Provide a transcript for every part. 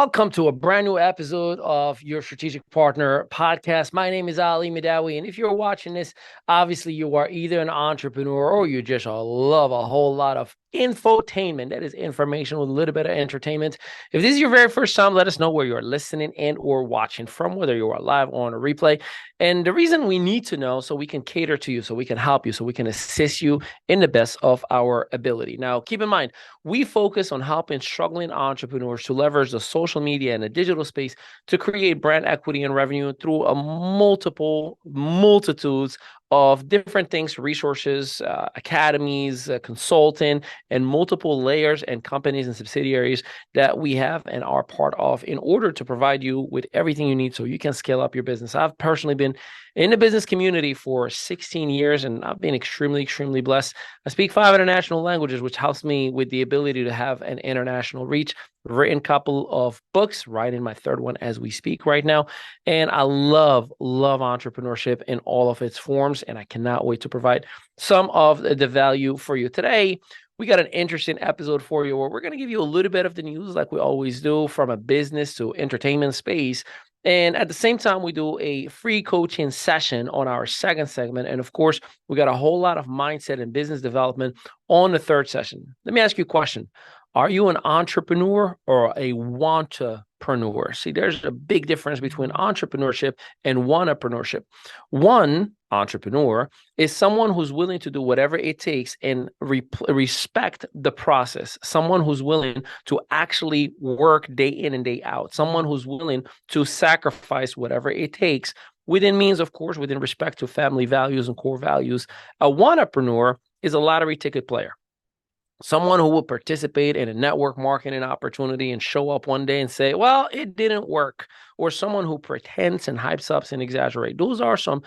Welcome to a brand new episode of Your Strategic Partner podcast. My name is Ali Midawi, and if you're watching this, obviously you are either an entrepreneur or you just love a whole lot of infotainment. That is information with a little bit of entertainment. If this is your very first time, let us know where you're listening and or watching from, whether you are live or on a replay. And the reason we need to know so we can cater to you, so we can help you, so we can assist you in the best of our ability. Now, keep in mind, we focus on helping struggling entrepreneurs to leverage the social media and the digital space to create brand equity and revenue through a multitudes of different things, resources, academies, consulting, and multiple layers and companies and subsidiaries that we have and are part of in order to provide you with everything you need so you can scale up your business. I've personally been in the business community for 16 years, and I've been extremely blessed. I speak 5 international languages, which helps me with the ability to have an international reach. Written a couple of books, writing my third one as we speak right now. And I love entrepreneurship in all of its forms, and I cannot wait to provide some of the value for you. Today, we got an interesting episode for you where we're going to give you a little bit of the news like we always do, from a business to entertainment space. And at the same time, we do a free coaching session on our second segment. And of course, we got a whole lot of mindset and business development on the third session. Let me ask you a question. Are you an entrepreneur or a wantapreneur? See, there's a big difference between entrepreneurship and wantapreneurship. One entrepreneur is someone who's willing to do whatever it takes and respect the process. Someone who's willing to actually work day in and day out. Someone who's willing to sacrifice whatever it takes within means, of course, within respect to family values and core values. A wantapreneur is a lottery ticket player. Someone who will participate in a network marketing opportunity and show up one day and say, well, it didn't work. Or someone who pretends and hypes up and exaggerates. Those are some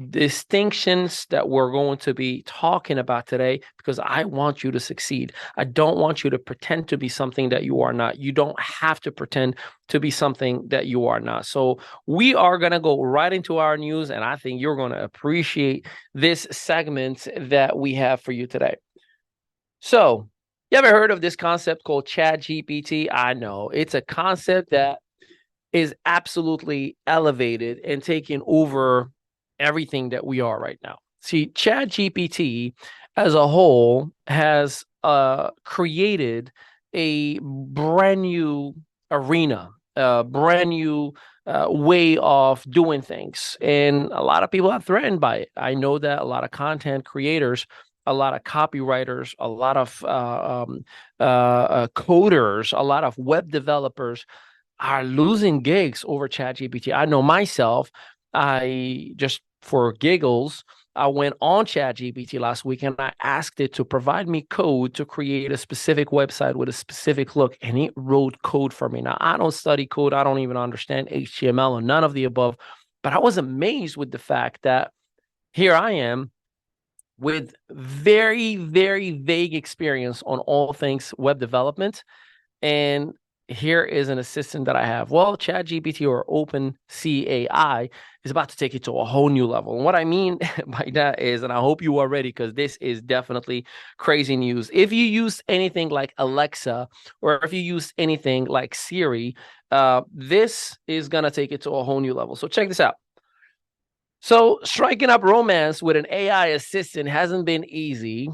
distinctions that we're going to be talking about today, because I want you to succeed. I don't want you to pretend to be something that you are not. You don't have to pretend to be something that you are not. So we are going to go right into our news, and I think you're going to appreciate this segment that we have for you today. So, you ever heard of this concept called ChatGPT? I know it's a concept that is absolutely elevated and taking over everything that we are right now. See, ChatGPT as a whole has created a brand new arena, a brand new way of doing things. And a lot of people are threatened by it. I know that a lot of content creators, a lot of copywriters, a lot of coders, a lot of web developers are losing gigs over ChatGPT. I know myself, I just for giggles, I went on ChatGPT last week and I asked it to provide me code to create a specific website with a specific look, and it wrote code for me. Now, I don't study code. I don't even understand HTML or none of the above, but I was amazed with the fact that here I am, with very vague experience on all things web development. And here is an assistant that I have. Well, ChatGPT, or OpenCAI, is about to take it to a whole new level. And what I mean by that is, and I hope you are ready, because this is definitely crazy news. If you use anything like Alexa, or if you use anything like Siri, this is going to take it to a whole new level. So check this out. So striking up romance with an AI assistant hasn't been easy.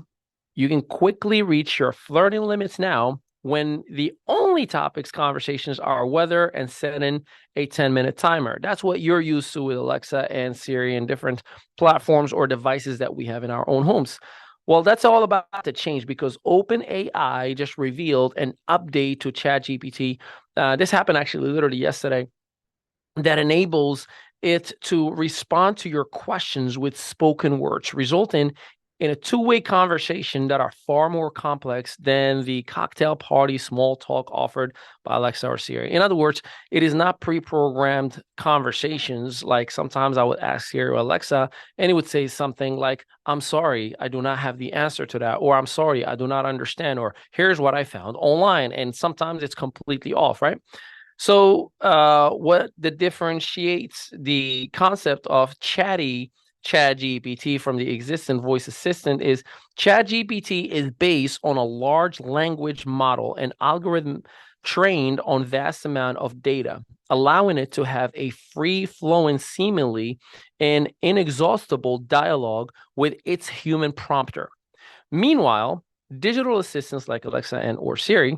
You can quickly reach your flirting limits now when the only topics conversations are weather and setting a 10-minute timer. That's what you're used to with Alexa and Siri and different platforms or devices that we have in our own homes. Well, that's all about to change, because OpenAI just revealed an update to ChatGPT. This happened actually literally yesterday, that enables it to respond to your questions with spoken words, resulting in a two-way conversation that are far more complex than the cocktail party small talk offered by Alexa or Siri. In other words, it is not pre-programmed conversations like sometimes I would ask Siri or Alexa, and it would say something like, I'm sorry, I do not have the answer to that, or I'm sorry, I do not understand, or here's what I found online. And sometimes it's completely off, right? So what differentiates the concept of ChatGPT from the existing voice assistant is ChatGPT is based on a large language model, an algorithm trained on vast amount of data, allowing it to have a free-flowing, seemingly and inexhaustible dialogue with its human prompter. Meanwhile, digital assistants like Alexa and or Siri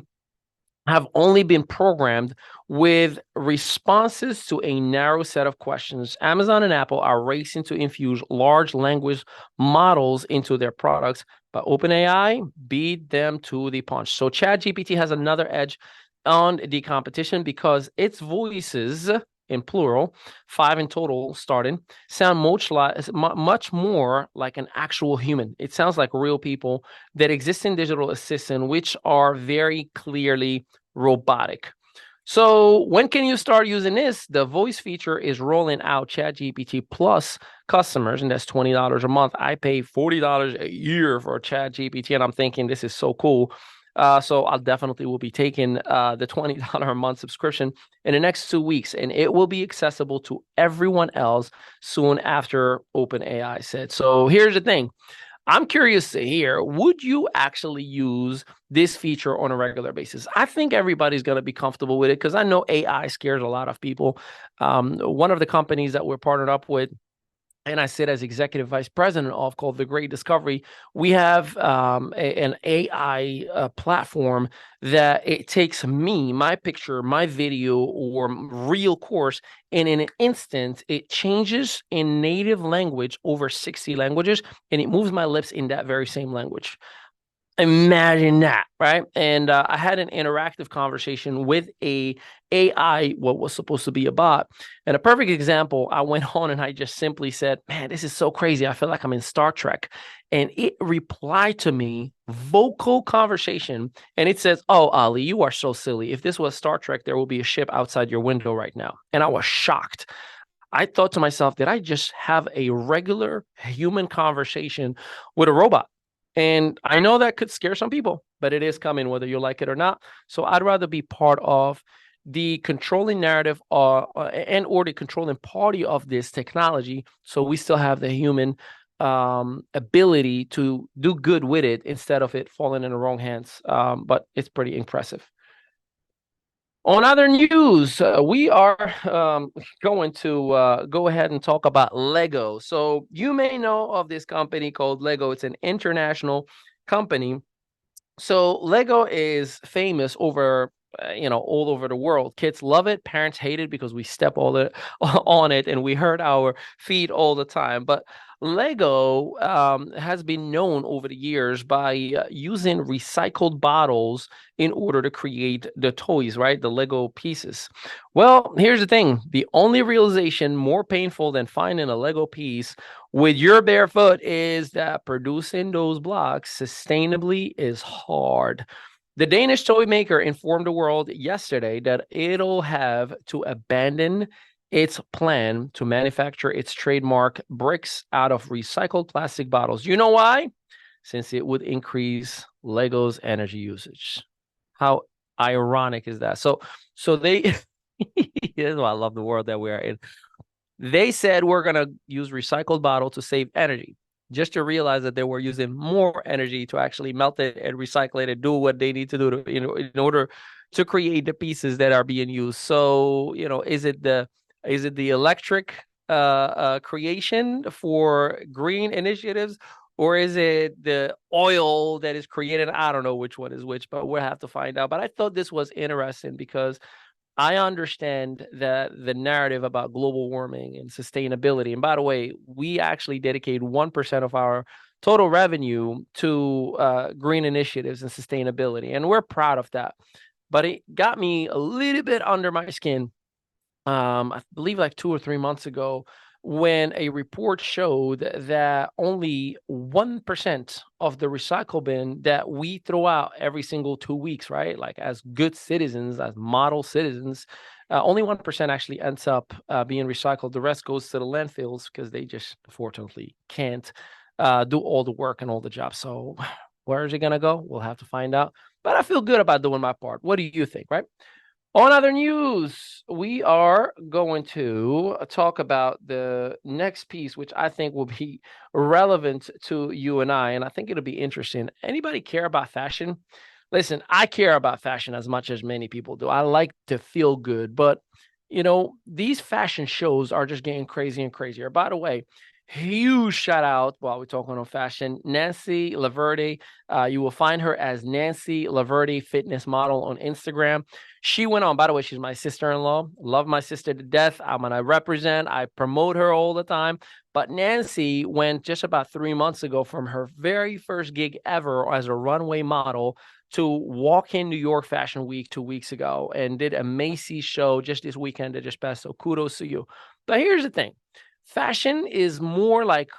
have only been programmed with responses to a narrow set of questions. Amazon and Apple are racing to infuse large language models into their products, but OpenAI beat them to the punch. So ChatGPT has another edge on the competition because its voices, in plural, 5 in total starting, sound much more like an actual human. It sounds like real people that exist in digital assistant, which are very clearly robotic. So when can you start using this? The voice feature is rolling out ChatGPT Plus customers, and that's $20 a month. I pay $40 a year for ChatGPT, and I'm thinking this is so cool. So I'll definitely will be taking the $20 a month subscription in the next 2 weeks, and it will be accessible to everyone else soon after OpenAI said. So here's the thing. I'm curious to hear, would you actually use this feature on a regular basis? I think everybody's going to be comfortable with it because I know AI scares a lot of people. One of the companies that we're partnered up with, and I sit as executive vice president of, called The Great Discovery, we have an AI platform that it takes me, my picture, my video, or real course, and in an instant, it changes in native language over 60 languages, and it moves my lips in that very same language. Imagine that, right? And I had an interactive conversation with a AI, what was supposed to be a bot. And a perfect example, I went on and I just simply said, man, this is so crazy. I feel like I'm in Star Trek. And it replied to me, vocal conversation. And it says, oh, Ali, you are so silly. If this was Star Trek, there will be a ship outside your window right now. And I was shocked. I thought to myself, did I just have a regular human conversation with a robot? And I know that could scare some people, but it is coming whether you like it or not. So I'd rather be part of the controlling narrative and or the controlling party of this technology, so we still have the human ability to do good with it instead of it falling in the wrong hands. But it's pretty impressive. On other news, we are going to go ahead and talk about Lego. So you may know of this company called Lego. It's an international company. So Lego is famous over, all over the world. Kids love it. Parents hate it because we step all on it and we hurt our feet all the time. But Lego has been known over the years by using recycled bottles in order to create the toys, right? The Lego pieces. Well, here's the thing. The only realization more painful than finding a Lego piece with your bare foot is that producing those blocks sustainably is hard. The Danish toy maker informed the world yesterday that it'll have to abandon its plan to manufacture its trademark bricks out of recycled plastic bottles. You know why? Since it would increase Lego's energy usage. How ironic is that? So they here's why I love the world that we are in. They said we're going to use recycled bottle to save energy, just to realize that they were using more energy to actually melt it and recycle it and do what they need to do to, in order to create the pieces that are being used. So, is it the electric creation for green initiatives, or is it the oil that is created? I don't know which one is which, but we'll have to find out. But I thought this was interesting because I understand that the narrative about global warming and sustainability. And by the way, we actually dedicate 1% of our total revenue to green initiatives and sustainability. And we're proud of that. But it got me a little bit under my skin. I believe like 2 or 3 months ago, when a report showed that only 1% of the recycle bin that we throw out every single 2 weeks, right? Like as good citizens, as model citizens, only 1% actually ends up being recycled. The rest goes to the landfills because they just fortunately can't do all the work and all the jobs. So where is it going to go? We'll have to find out. But I feel good about doing my part. What do you think, right? On other news, we are going to talk about the next piece, which I think will be relevant to you and I think it'll be interesting. Anybody care about fashion? Listen, I care about fashion as much as many people do. I like to feel good, but these fashion shows are just getting crazy and crazier. By the way, huge shout out while we're talking on fashion, Nancy Laverde. You will find her as Nancy Laverde Fitness Model on Instagram. She went on, by the way, she's my sister-in-law. Love my sister to death. I'm gonna represent, I promote her all the time. But Nancy went just about 3 months ago from her very first gig ever as a runway model to walk in New York Fashion Week 2 weeks ago and did a Macy's show just this weekend that just passed. So kudos to you. But here's the thing. Fashion is more like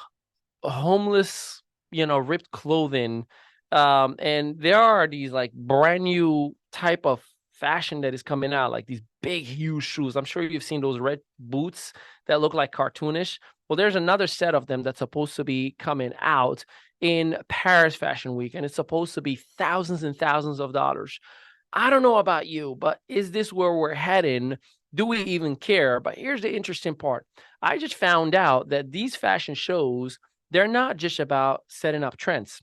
homeless, ripped clothing. And there are these like brand new type of fashion that is coming out, like these big, huge shoes. I'm sure you've seen those red boots that look like cartoonish. Well, there's another set of them that's supposed to be coming out in Paris Fashion Week, and it's supposed to be thousands and thousands of dollars. I don't know about you, but is this where we're heading? Do we even care? But here's the interesting part. I just found out that these fashion shows, they're not just about setting up trends.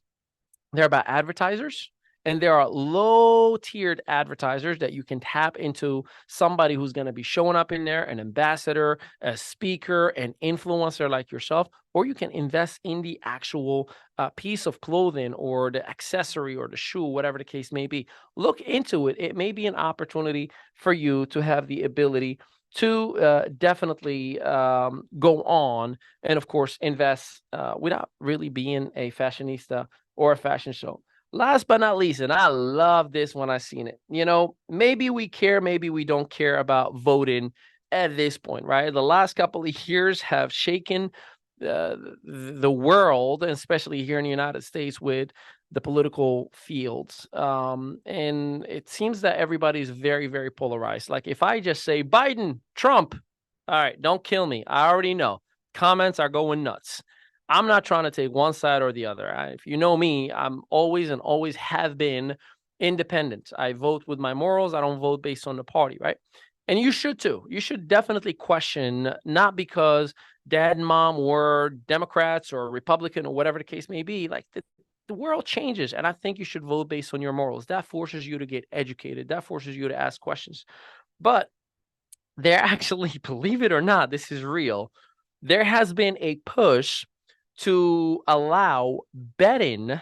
They're about advertisers, and there are low-tiered advertisers that you can tap into, somebody who's going to be showing up in there, an ambassador, a speaker, an influencer like yourself, or you can invest in the actual piece of clothing or the accessory or the shoe, whatever the case may be. Look into it. It may be an opportunity for you to have the ability to definitely go on and, of course, invest without really being a fashionista or a fashion show. Last but not least, and I love this when I seen it, maybe we care, maybe we don't care about voting at this point, right? The last couple of years have shaken the world, especially here in the United States with the political fields. And it seems that everybody's very, very polarized. Like if I just say Biden, Trump, all right, don't kill me. I already know. Comments are going nuts. I'm not trying to take one side or the other. If you know me, I'm always and always have been independent. I vote with my morals. I don't vote based on the party, right? And you should too. You should definitely question, not because dad and mom were Democrats or Republican or whatever the case may be. Like the world changes, and I think you should vote based on your morals. That forces you to get educated. That forces you to ask questions. But there actually, believe it or not, this is real. There has been a push to allow betting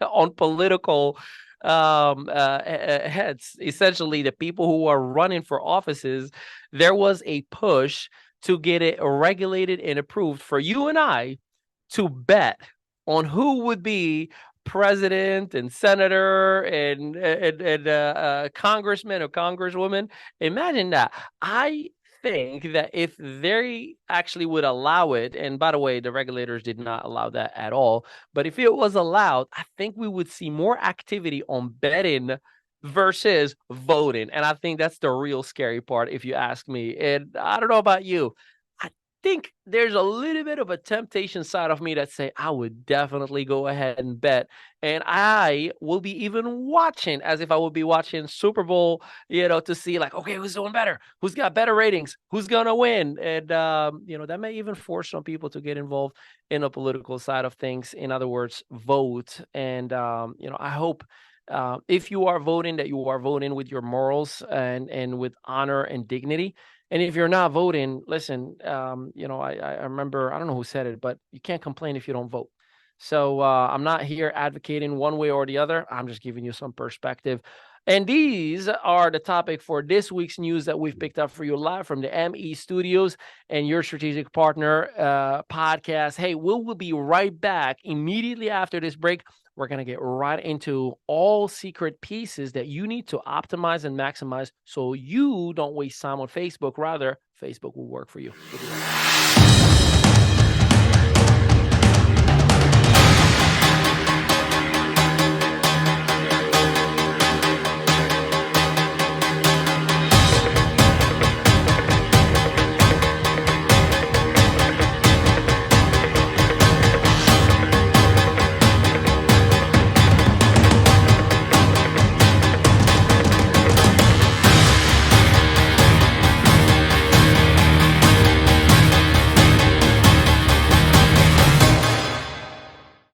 on political heads. Essentially, the people who are running for offices, there was a push to get it regulated and approved for you and I to bet on who would be president and senator and congressman or congresswoman. Imagine that. I think that if they actually would allow it, and by the way, the regulators did not allow that at all, but if it was allowed, I think we would see more activity on betting versus voting. And I think that's the real scary part, if you ask me. And I don't know about you. I think there's a little bit of a temptation side of me that say I would definitely go ahead and bet, and I will be even watching as if I would be watching Super Bowl, to see like, okay, who's doing better, who's got better ratings, who's gonna win, and that may even force some people to get involved in the political side of things. In other words, vote. And I hope if you are voting, that you are voting with your morals and with honor and dignity. And if you're not voting, listen, I remember, I don't know who said it, but you can't complain if you don't vote. So I'm not here advocating one way or the other. I'm just giving you some perspective. And these are the topic for this week's news that we've picked up for you live from the ME Studios and your strategic partner podcast. Hey, we'll be right back immediately after this break. We're going to get right into all secret pieces that you need to optimize and maximize so you don't waste time on Facebook. Rather, Facebook will work for you.